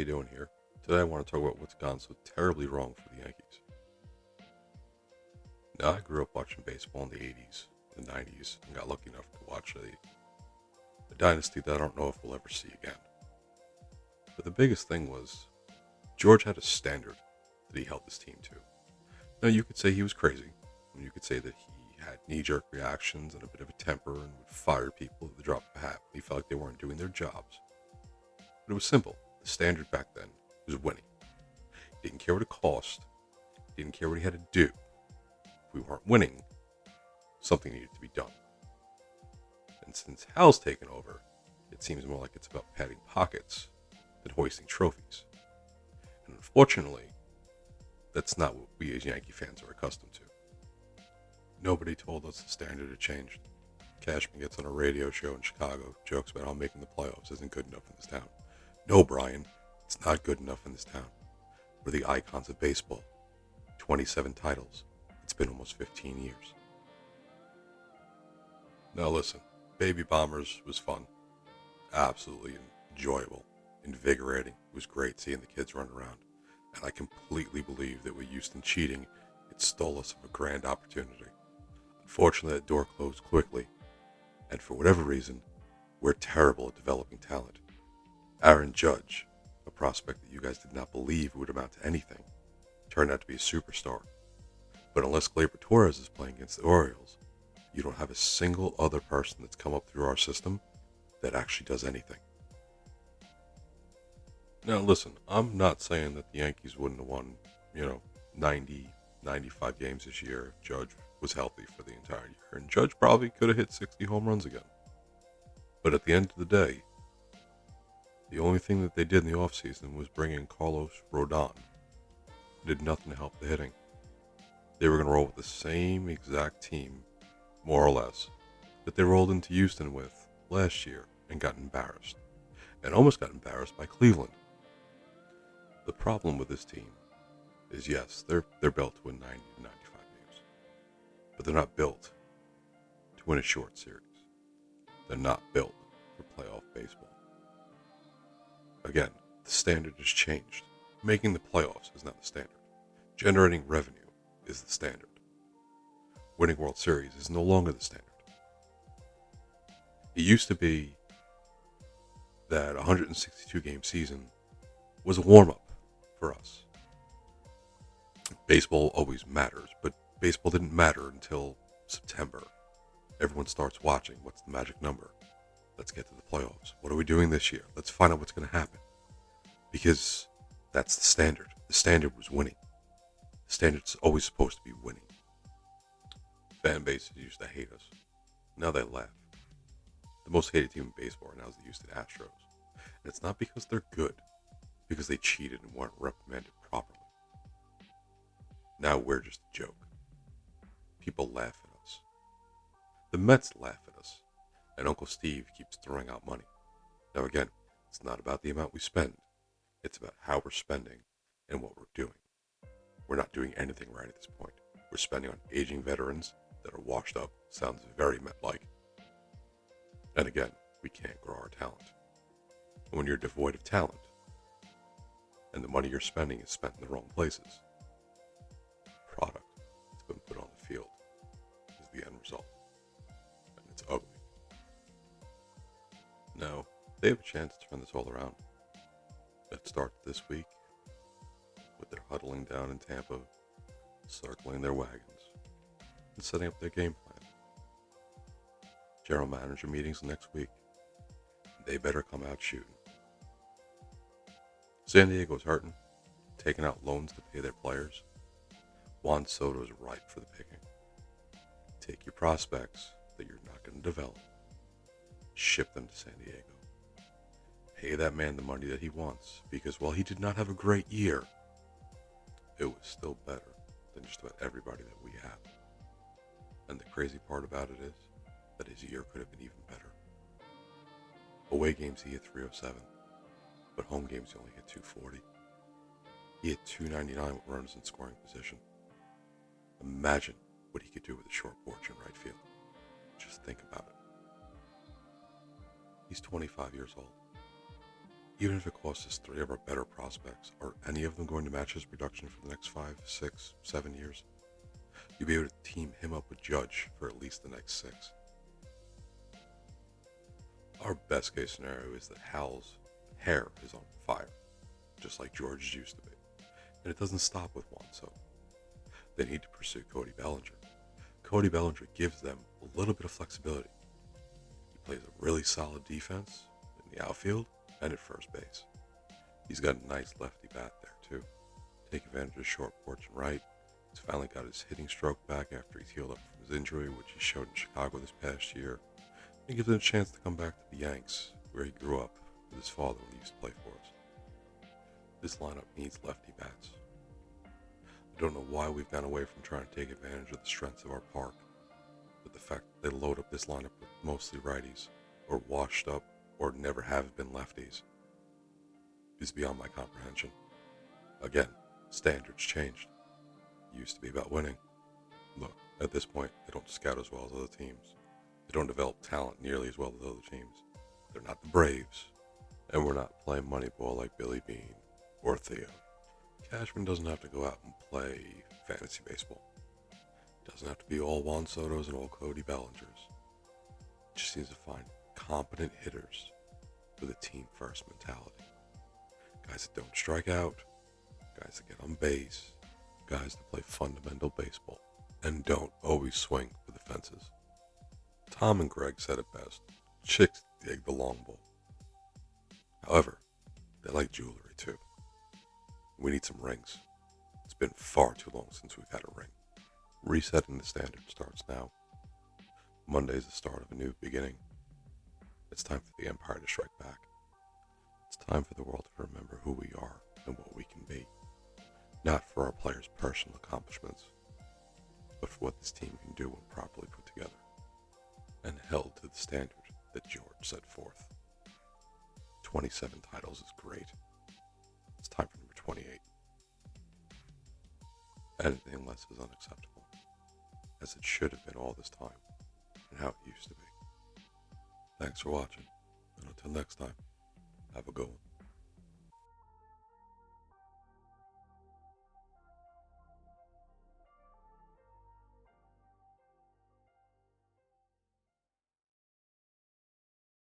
you doing here? Today I want to talk about what's gone so terribly wrong for the Yankees. Now, I grew up watching baseball in the 80s, the 90s, and got lucky enough to watch a dynasty that I don't know if we'll ever see again. But the biggest thing was, George had a standard that he held his team to. Now, you could say he was crazy, and you could say that he had knee-jerk reactions and a bit of a temper and would fire people at the drop of a hat when he felt like they weren't doing their jobs. But it was simple. The standard back then was winning. He didn't care what it cost. He didn't care what he had to do. If we weren't winning, something needed to be done. And since Hal's taken over, it seems more like it's about padding pockets than hoisting trophies. And unfortunately, that's not what we as Yankee fans are accustomed to. Nobody told us the standard had changed. Cashman gets on a radio show in Chicago, jokes about how making the playoffs isn't good enough in this town. No, Brian, it's not good enough in this town. We're the icons of baseball. 27 titles. It's been almost 15 years. Now listen, Baby Bombers was fun. Absolutely enjoyable, invigorating. It was great seeing the kids run around. And I completely believe that with Houston cheating, it stole us of a grand opportunity. Unfortunately, that door closed quickly. And for whatever reason, we're terrible at developing talent. Aaron Judge, a prospect that you guys did not believe would amount to anything, turned out to be a superstar. But unless Gleyber Torres is playing against the Orioles, you don't have a single other person that's come up through our system that actually does anything. Now listen, I'm not saying that the Yankees wouldn't have won, 90, 95 games this year if Judge was healthy for the entire year. And Judge probably could have hit 60 home runs again. But at the end of the day, the only thing that they did in the offseason was bring in Carlos Rodon. It did nothing to help the hitting. They were going to roll with the same exact team, more or less, that they rolled into Houston with last year and got embarrassed. And almost got embarrassed by Cleveland. The problem with this team is, yes, they're built to win 90 to 95 games. But they're not built to win a short series. They're not built for playoff baseball. Again, the standard has changed. Making the playoffs is not the standard. Generating revenue is the standard. Winning World Series is no longer the standard. It used to be that 162-game season was a warm-up for us. Baseball always matters, but baseball didn't matter until September. Everyone starts watching. What's the magic number? Let's get to the playoffs. What are we doing this year? Let's find out what's going to happen. Because that's the standard. The standard was winning. The standard's always supposed to be winning. Fan bases used to hate us. Now they laugh. The most hated team in baseball right now is the Houston Astros. And it's not because they're good. Because they cheated and weren't reprimanded properly. Now we're just a joke. People laugh at us. The Mets laugh at us. And Uncle Steve keeps throwing out money. Now again, it's not about the amount we spend. It's about how we're spending and what we're doing. We're not doing anything right at this point. We're spending on aging veterans that are washed up. Sounds very Met-like. And again, we can't grow our talent. And when you're devoid of talent, and the money you're spending is spent in the wrong places, the product that's been put on the field is the end result. And it's ugly. Now, they have a chance to turn this all around. It starts this week with their huddling down in Tampa, circling their wagons, and setting up their game plan. General manager meetings next week. They better come out shooting. San Diego's hurting, taking out loans to pay their players. Juan Soto's ripe for the picking. Take your prospects that you're not going to develop, ship them to San Diego. Pay that man the money that he wants, because while he did not have a great year, it was still better than just about everybody that we have. And the crazy part about it is that his year could have been even better. Away games he hit 307, but home games he only hit 240. He hit 299 with runners in scoring position. Imagine what he could do with a short porch in right field. Just think about it. He's 25 years old. Even if it costs us 3 of our better prospects, are any of them going to match his production for the next 5, 6, 7 years? You'll be able to team him up with Judge for at least the next 6. Our best case scenario is that Hal's hair is on fire, just like George's used to be. And it doesn't stop with Juan Soto. They need to pursue Cody Bellinger. Cody Bellinger gives them a little bit of flexibility. He plays a really solid defense in the outfield and at first base. He's got a nice lefty bat there too. Take advantage of short porch and right. He's finally got his hitting stroke back after he's healed up from his injury, which he showed in Chicago this past year. And gives him a chance to come back to the Yanks, where he grew up with his father when he used to play for us. This lineup needs lefty bats. I don't know why we've gone away from trying to take advantage of the strengths of our park, but the fact that they load up this lineup with mostly righties, or washed up, or never have been lefties, is beyond my comprehension. Again, standards changed. It used to be about winning. Look, at this point, they don't scout as well as other teams. They don't develop talent nearly as well as other teams. They're not the Braves, and we're not playing Moneyball like Billy Beane or Theo. Cashman doesn't have to go out and play fantasy baseball. It doesn't have to be all Juan Sotos and all Cody Bellingers. It just needs to find competent hitters with a team-first mentality. Guys that don't strike out, guys that get on base, guys that play fundamental baseball, and don't always swing for the fences. Tom and Greg said it best. Chicks dig the long ball. However, they like jewelry too. We need some rings. It's been far too long since we've had a ring. Resetting the standard starts now. Monday is the start of a new beginning. It's time for the Empire to strike back. It's time for the world to remember who we are and what we can be. Not for our players' personal accomplishments, but for what this team can do when properly put together and held to the standard that George set forth. 27 titles is great. It's time for number 28. Anything less is unacceptable, as it should have been all this time, and how it used to be. Thanks for watching, and until next time, have a good one.